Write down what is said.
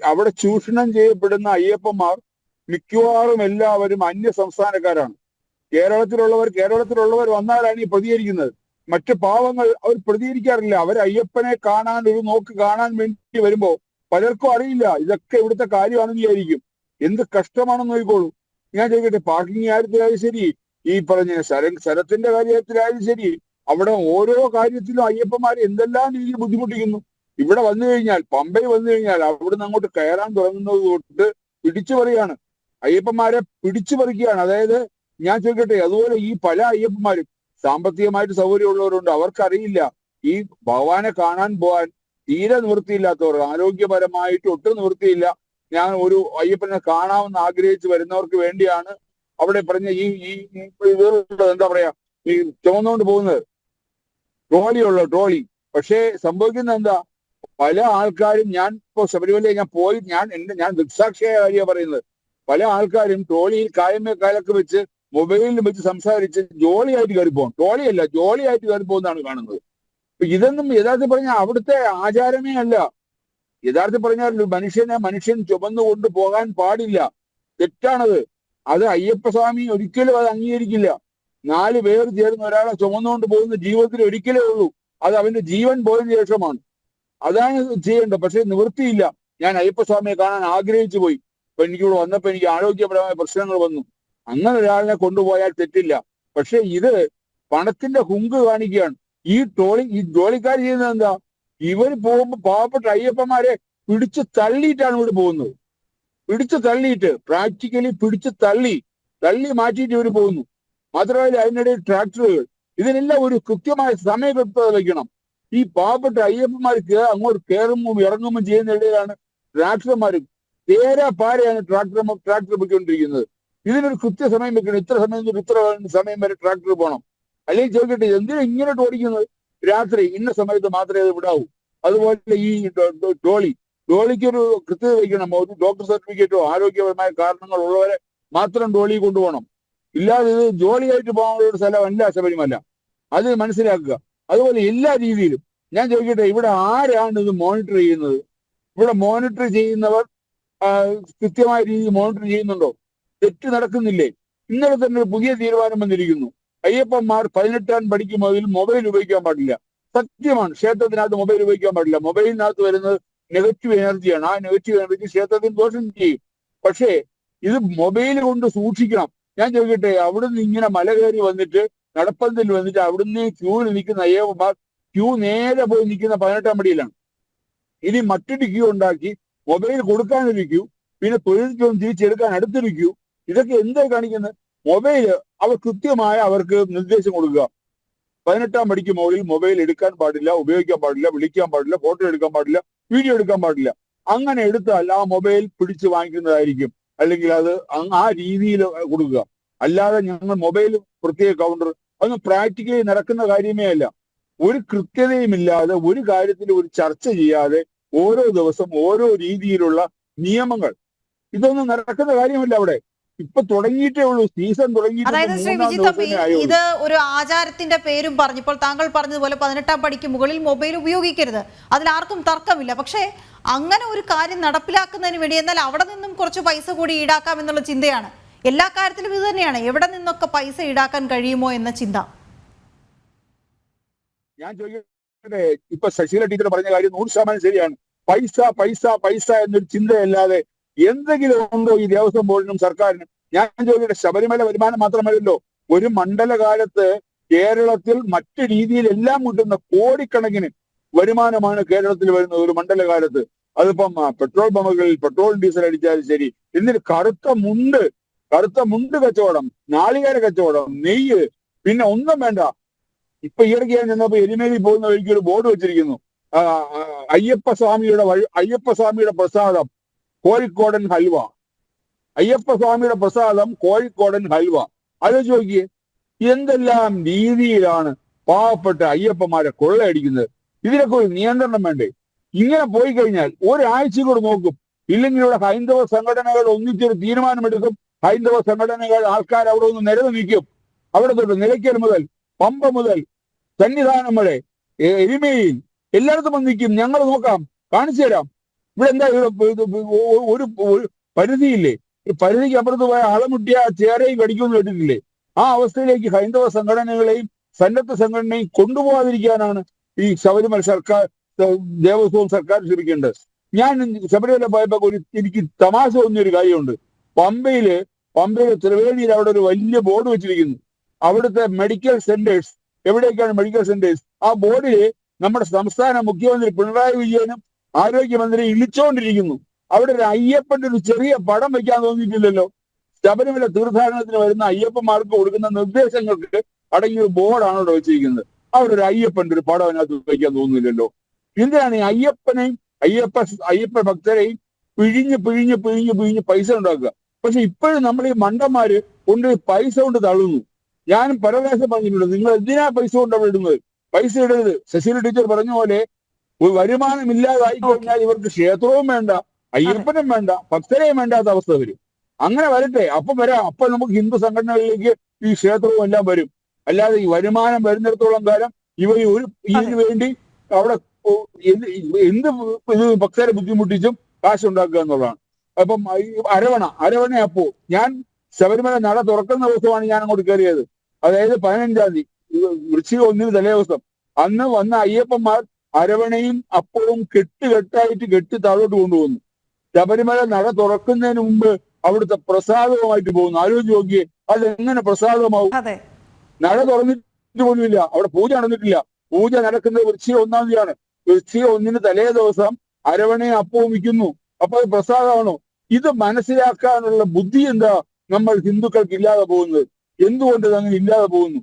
അവിടെ ചൂഷണം ചെയ്യപ്പെടുന്ന അയ്യപ്പന്മാർ മിക്കവാറും എല്ലാവരും അന്യ സംസ്ഥാനക്കാരാണ്. കേരളത്തിലുള്ളവർ വന്നാലാണ് ഈ പ്രതികരിക്കുന്നത്. മറ്റ് പാവങ്ങൾ അവർ പ്രതികരിക്കാറില്ല. അവർ അയ്യപ്പനെ കാണാൻ ഒരു നോക്ക് കാണാൻ വേണ്ടി വരുമ്പോ പലർക്കും അറിയില്ല ഇതൊക്കെ ഇവിടുത്തെ കാര്യമാണെന്ന് വിചാരിക്കും. എന്ത് കഷ്ടമാണെന്ന് നോക്കിക്കോളൂ. ഞാൻ ചോദിക്കട്ടെ, പാർക്കിംഗ് കാര്യത്തിലായാലും ശരി, ഈ പറഞ്ഞ സ്ഥലത്തിന്റെ കാര്യത്തിലായാലും ശരി, അവിടെ ഓരോ കാര്യത്തിലും അയ്യപ്പന്മാരെ എന്തെല്ലാം രീതിയിൽ ബുദ്ധിമുട്ടിക്കുന്നു. ഇവിടെ വന്നു കഴിഞ്ഞാൽ, പമ്പയിൽ വന്നു കഴിഞ്ഞാൽ അവിടുന്ന് അങ്ങോട്ട് കയറാൻ തുടങ്ങുന്നത് തൊട്ട് പിടിച്ചു പറിയാണ്, അയ്യപ്പന്മാരെ പിടിച്ചു പറിക്കുകയാണ്. അതായത് ഞാൻ ചോദിക്കട്ടെ, അതുപോലെ ഈ പല അയ്യപ്പന്മാരും സാമ്പത്തികമായിട്ട് സൗകര്യമുള്ളവരുണ്ട്, അവർക്കറിയില്ല ഈ ഭഗവാനെ കാണാൻ പോകാൻ തീരെ നിവൃത്തിയില്ലാത്തവർ, ആരോഗ്യപരമായിട്ട് ഒട്ടും നിവൃത്തിയില്ല. ഞാൻ ഒരു അയ്യപ്പനെ കാണാമെന്ന് ആഗ്രഹിച്ച് വരുന്നവർക്ക് വേണ്ടിയാണ് അവിടെ പറഞ്ഞ ഈ എന്താ പറയാ, ഈ ചുമന്നുകൊണ്ട് പോകുന്നത് ട്രോളി. പക്ഷേ സംഭവിക്കുന്നത് എന്താ, പല ആൾക്കാരും, ഞാൻ ഇപ്പോ ശബരിമലയിൽ ഞാൻ ദൃക്സാക്ഷിയായ കാര്യമാണ് പറയുന്നത്, പല ആൾക്കാരും ട്രോളിയിൽ കാലൊക്കെ വെച്ച് മൊബൈലിൽ വെച്ച് സംസാരിച്ച് ജോളിയായിട്ട് കയറി പോകും. ജോളിയായിട്ട് കയറി പോകുന്നതാണ് കാണുന്നത്. ഇതൊന്നും യഥാർത്ഥത്തിൽ പറഞ്ഞാൽ അവിടുത്തെ ആചാരമേ അല്ല. യഥാർത്ഥത്തിൽ പറഞ്ഞാൽ മനുഷ്യൻ ചുമന്നുകൊണ്ട് പോകാൻ പാടില്ല, തെറ്റാണത്. അത് അയ്യപ്പസ്വാമി ഒരിക്കലും അത് അംഗീകരിക്കില്ല. 4 പേർ ചേർന്ന് ഒരാളെ ചുമന്നുകൊണ്ട് പോകുന്ന ജീവിതത്തിൽ ഒരിക്കലേ ഉള്ളൂ. അത് അവന്റെ ജീവൻ പോയതിനു ശേഷമാണ്. അതാണ് ചെയ്യേണ്ടത്. പക്ഷെ നിവൃത്തിയില്ല. ഞാൻ അയ്യപ്പസ്വാമിയെ കാണാൻ ആഗ്രഹിച്ചു പോയി, ഇപ്പൊ എനിക്കിവിടെ വന്നപ്പോ എനിക്ക് ആരോഗ്യപരമായ പ്രശ്നങ്ങൾ വന്നു. അങ്ങനെ ഒരാളിനെ കൊണ്ടുപോയാൽ തെറ്റില്ല. പക്ഷെ ഇത് പണത്തിന്റെ ഹുങ്ക് കാണിക്കുകയാണ്. ഈ ജോലിക്കാർ ചെയ്യുന്നത് എന്താ, ഇവർ പോകുമ്പോൾ പാവപ്പെട്ട അയ്യപ്പന്മാരെ പിടിച്ചു തള്ളിയിട്ടാണ് ഇവിടെ പോകുന്നത്. പ്രാക്ടിക്കലി പിടിച്ചു തള്ളി മാറ്റിയിട്ട് ഇവർ പോകുന്നു. മാത്രമല്ല അതിനിടയിൽ ട്രാക്ടറുകൾ, ഇതിനെല്ലാം ഒരു കൃത്യമായ സമയകൃത്യത വയ്ക്കണം. ഈ പാവപ്പെട്ട അയ്യപ്പന്മാർക്ക് അങ്ങോട്ട് കയറുമ്പോൾ ഇറങ്ങുമ്പോൾ ചെയ്യുന്ന ഇടയിലാണ് ട്രാക്ടർമാരും പാരയാണ് ട്രാക്ടർ പോയിക്കൊണ്ടിരിക്കുന്നത്. ഇതിനൊരു കൃത്യസമയം വെക്കണം. ഇത്ര സമയം വരെ ട്രാക്ടർ പോകണം. അല്ലെങ്കിൽ ചോദിക്കട്ടെ, എന്തിനാ ഇങ്ങനെ ഓടിക്കുന്നത്? രാത്രി ഇന്ന സമയത്ത് മാത്രമേ അത് വിടാവൂ. അതുപോലെ ഈ ഡോളിക്കൊരു കൃത്യത വയ്ക്കണം. ഒരു ഡോക്ടർ സർട്ടിഫിക്കറ്റോ ആരോഗ്യപരമായ കാരണങ്ങൾ ഉള്ളവരെ മാത്രം ഡോളി കൊണ്ടുപോകണം. ഇല്ലാതെ ഇത് ജോലിയായിട്ട് പോകാനുള്ള ഒരു സ്ഥലമല്ല ശബരിമല, അത് മനസ്സിലാക്കുക. അതുപോലെ എല്ലാ രീതിയിലും ഞാൻ ചോദിക്കട്ടെ, ഇവിടെ ആരാണ് ഇത് മോണിറ്റർ ചെയ്യുന്നത്? ഇവിടെ മോണിറ്റർ ചെയ്യുന്നവർ കൃത്യമായ രീതിയിൽ മോണിറ്റർ ചെയ്യുന്നുണ്ടോ? തെറ്റ് നടക്കുന്നില്ലേ? ഇന്നലെ തന്നെ ഒരു പുതിയ തീരുമാനം വന്നിരിക്കുന്നു. അയ്യപ്പന്മാർ 18 പഠിക്കും മുതൽ മൊബൈൽ ഉപയോഗിക്കാൻ പാടില്ല. സത്യമാണ്, ക്ഷേത്രത്തിനകത്ത് മൊബൈൽ ഉപയോഗിക്കാൻ പാടില്ല. മൊബൈലിനകത്ത് വരുന്നത് നെഗറ്റീവ് എനർജിയാണ്. ആ നെഗറ്റീവ് എനർജി ക്ഷേത്രത്തിന് ദോഷം ചെയ്യും. പക്ഷേ ഇത് മൊബൈൽ കൊണ്ട് സൂക്ഷിക്കണം. ഞാൻ ചോദിക്കട്ടെ, അവിടുന്ന് ഇങ്ങനെ മല കയറി വന്നിട്ട് നടപ്പന്തൽ വന്നിട്ട് അവിടുന്ന് ക്യൂവിൽ നിൽക്കുന്ന അയ്യപ്പന്മാർ നേരെ പോയി നിൽക്കുന്ന 18 പടിയിലാണ്. ഇനി മറ്റൊരു ക്യൂ ഉണ്ടാക്കി മൊബൈൽ കൊടുക്കാനൊരു ക്യൂ, പിന്നെ തൊഴിൽ തിരിച്ചെടുക്കാൻ അടുത്തൊരു ക്യൂ. ഇതൊക്കെ എന്താ കാണിക്കുന്നത്? മൊബൈല് അവർ കൃത്യമായ അവർക്ക് നിർദ്ദേശം കൊടുക്കുക. 18 പടിക്ക് മുകളിൽ മൊബൈൽ എടുക്കാൻ പാടില്ല, ഉപയോഗിക്കാൻ പാടില്ല, വിളിക്കാൻ പാടില്ല, ഫോട്ടോ എടുക്കാൻ പാടില്ല, വീഡിയോ എടുക്കാൻ പാടില്ല. അങ്ങനെ എടുത്താൽ ആ മൊബൈൽ പിടിച്ച് വാങ്ങിക്കുന്നതായിരിക്കും. അല്ലെങ്കിൽ അത് ആ രീതിയിൽ കൊടുക്കുക. അല്ലാതെ ഞങ്ങൾ മൊബൈൽ പ്രത്യേക കൗണ്ടർ, അതൊന്നും പ്രാക്ടിക്കലി നടക്കുന്ന കാര്യമേ അല്ല. ഒരു കൃത്യതയുമില്ലാതെ, ഒരു കാര്യത്തിൽ ഒരു ചർച്ച ചെയ്യാതെ ഓരോ ദിവസം ഓരോ രീതിയിലുള്ള നിയമങ്ങൾ, ഇതൊന്നും നടക്കുന്ന കാര്യമല്ല. അവിടെ ഇപ്പൊ തുടങ്ങിയിട്ടേ ഉള്ളൂ, സീസൺ തുടങ്ങിയിട്ട്. അതായത് ശ്രീ വിജിത്ത് തമ്പി, ഇത് ഒരു ആചാരത്തിന്റെ പേരും പറഞ്ഞപ്പോൾ താങ്കൾ പറഞ്ഞതുപോലെ 18 പടിക്ക് മുകളിൽ മൊബൈൽ ഉപയോഗിക്കരുത്, അതിലാർക്കും തർക്കമില്ല. പക്ഷേ അങ്ങനെ ഒരു കാര്യം നടപ്പിലാക്കുന്നതിന് വേണ്ടി എന്നാൽ അവിടെ നിന്നും കുറച്ച് പൈസ കൂടി ഈടാക്കാം എന്നുള്ള ചിന്തയാണ്. എല്ലാ കാര്യത്തിലും ഇത് തന്നെയാണ്, എവിടെ നിന്നൊക്കെ പൈസ ഈടാക്കാൻ കഴിയുമോ എന്ന ചിന്ത. ഞാൻ ചോദിക്കട്ടെ, ഇപ്പൊ ശശീല ടീച്ചർ പറഞ്ഞ കാര്യം 100% ശരിയാണ്. പൈസ എന്നൊരു ചിന്തയല്ലാതെ എന്തെങ്കിലും ഉണ്ടോ ഈ ദേവസ്വം ബോർഡിനും സർക്കാരിനും? ഞാൻ ചോദിക്കട്ടെ, ശബരിമല വരുമാനം മാത്രമല്ലല്ലോ, ഒരു മണ്ഡലകാലത്ത് കേരളത്തിൽ മറ്റു രീതിയിലെല്ലാം കിട്ടുന്ന കോടിക്കണക്കിന് വരുമാനമാണ് കേരളത്തിൽ വരുന്നത് ഒരു മണ്ഡലകാലത്ത്. അതിപ്പം പെട്രോൾ പമ്പുകളിൽ പെട്രോൾ ഡീസൽ അടിച്ചാലും ശരി, എന്നിട്ട് കറുത്ത മുണ്ട് കച്ചവടം, നാളികേര കച്ചവടം, നെയ്യ്, പിന്നെ ഒന്നും വേണ്ട. ഇപ്പൊ ഈയിടയ്ക്ക് ഞാൻ ചെന്നപ്പോ എലിമേലി പോകുന്ന വഴിക്ക് ഒരു ബോർഡ് വെച്ചിരിക്കുന്നു, അയ്യപ്പസ്വാമിയുടെ പ്രസാദം കോഴിക്കോടൻ ഹൽവ. അയ്യപ്പസ്വാമിയുടെ പ്രസാദം കോഴിക്കോടൻ ഹൽവ. ആലോചിച്ച് നോക്കിയേ, എന്തെല്ലാം രീതിയിലാണ് പാവപ്പെട്ട അയ്യപ്പന്മാരെ കൊള്ളയടിക്കുന്നത്. ഇതിനൊക്കെ ഒരു നിയന്ത്രണം വേണ്ടേ? ഇങ്ങനെ പോയി കഴിഞ്ഞാൽ ഒരാഴ്ച കൂടെ നോക്കും. ഇല്ലെങ്കിൽ ഇവിടെ ഹൈന്ദവ സംഘടനകൾ ഒന്നിച്ചൊരു തീരുമാനമെടുക്കും. ഹൈന്ദവ സംഘടനകൾ ആൾക്കാർ അവിടെ ഒന്ന് നിരന്ന് നിൽക്കും. അവിടെ തൊട്ട് നിലയ്ക്കൽ മുതൽ പമ്പ മുതൽ സന്നിധാനം വരെ എരുമേലിയിൽ എല്ലായിടത്തും വന്ന് നിൽക്കും. ഞങ്ങൾ നോക്കാം, കാണിച്ചു തരാം. ഇവിടെ എന്താ ഒരു പരിധിയില്ലേ? ഈ പരിധിക്ക് അപ്പുറത്ത് പോയ ആളമുട്ടിയ ചേരയും കടിക്കുമെന്ന് കേട്ടിട്ടില്ലേ? ആ അവസ്ഥയിലേക്ക് ഹൈന്ദവ സംഘടനകളെയും സന്നദ്ധ സംഘടനയും കൊണ്ടുപോകാതിരിക്കാനാണ് ഈ ശബരിമല സർക്കാർ, ദേവസ്വം സർക്കാർ ശ്രമിക്കേണ്ടത്. ഞാൻ ശബരിമല പോയപ്പോ എനിക്ക് തമാശ തോന്നിയൊരു കാര്യമുണ്ട്. പമ്പയില് ത്രിവേണിയിൽ അവിടെ ഒരു വലിയ ബോർഡ് വെച്ചിരിക്കുന്നു. അവിടുത്തെ മെഡിക്കൽ സെന്റേഴ്സ്, എവിടേക്കാണ് മെഡിക്കൽ സെന്റേഴ്സ്, ആ ബോർഡില് നമ്മുടെ സംസ്ഥാന മുഖ്യമന്ത്രി പിണറായി വിജയനും ആരോഗ്യമന്ത്രി ഇളിച്ചോണ്ടിരിക്കുന്നു. അവിടെ ഒരു അയ്യപ്പന്റെ ഒരു ചെറിയ പടം വെക്കാൻ തോന്നിയിട്ടില്ലല്ലോ. ശബരിമല തീർത്ഥാടനത്തിന് വരുന്ന അയ്യപ്പന്മാർക്ക് കൊടുക്കുന്ന നിർദ്ദേശങ്ങൾക്ക് അടങ്ങിയ ബോർഡാണ് അവിടെ വെച്ചിരിക്കുന്നത്. അവിടെ ഒരു അയ്യപ്പന്റെ ഒരു പടം അതിനകത്ത് വയ്ക്കാൻ തോന്നുന്നില്ലല്ലോ. എന്തിനാണ് ഈ അയ്യപ്പ ഭക്തരെയും പിഴിഞ്ഞ് പൈസ ഉണ്ടാക്കുക? പക്ഷെ ഇപ്പോഴും നമ്മൾ ഈ മണ്ടന്മാര് കൊണ്ട് പൈസ കൊണ്ട് തള്ളുന്നു. ഞാൻ പല പ്രാവശ്യം പറഞ്ഞിട്ടുണ്ട്, നിങ്ങൾ എന്തിനാ പൈസ കൊണ്ട് അവിടെ ഇടുന്നത്? പൈസ ഇടരുത്. ശശികല ടീച്ചർ പറഞ്ഞ പോലെ ഒരു വരുമാനം ഇല്ലാതായി കഴിഞ്ഞാൽ ഇവർക്ക് ക്ഷേത്രവും വേണ്ട, അയ്യപ്പനും വേണ്ട, ഭക്തരെയും വേണ്ടാത്ത അവസ്ഥ വരും. അങ്ങനെ വരട്ടെ, അപ്പം വരാം. അപ്പൊ നമുക്ക് ഹിന്ദു സംഘടനകളിലേക്ക് ഈ ക്ഷേത്രവും എല്ലാം വരും. അല്ലാതെ ഈ വരുമാനം വരുന്നിടത്തോളം കാലം ഇവർ ഇതിനു വേണ്ടി അവിടെ എന്ത് ഇത് ഭക്തരെ ബുദ്ധിമുട്ടിച്ചും കാശുണ്ടാക്കുക എന്നുള്ളതാണ്. അപ്പം അരവണ അപ്പോ ഞാൻ ശബരിമല നട തുറക്കുന്ന ദിവസമാണ് ഞാൻ അങ്ങോട്ട് കയറിയത്. അതായത് 15-ാം തീയതി, വൃശ്ചിക 1 തലേ ദിവസം. അന്ന് വന്ന അയ്യപ്പന്മാർ അരവണയും അപ്പവും കെട്ടായിട്ട് കെട്ടി താഴോട്ട് കൊണ്ടുപോകുന്നു. ശബരിമല നട തുറക്കുന്നതിന് മുമ്പ് അവിടുത്തെ പ്രസാദവുമായിട്ട് പോകുന്നു. ആലോചിച്ച് നോക്കിയേ, അതെങ്ങനെ പ്രസാദമാവും? നട തുറന്നിട്ട് പോലുമില്ല, അവിടെ പൂജ നടന്നിട്ടില്ല. പൂജ നടക്കുന്നത് വൃശ്ചിക 1-ാം തീയതിയാണ്. വൃശ്ചിക 1 തലേ ദിവസം അരവണയും അപ്പവും വിൽക്കുന്നു. അപ്പൊ അത് പ്രസാദമാണോ? ഇത് മനസ്സിലാക്കാനുള്ള ബുദ്ധി എന്താ നമ്മൾ ഹിന്ദുക്കൾക്ക് ഇല്ലാതെ പോകുന്നത്? എന്തുകൊണ്ട് അങ്ങനെ ഇല്ലാതെ പോകുന്നു?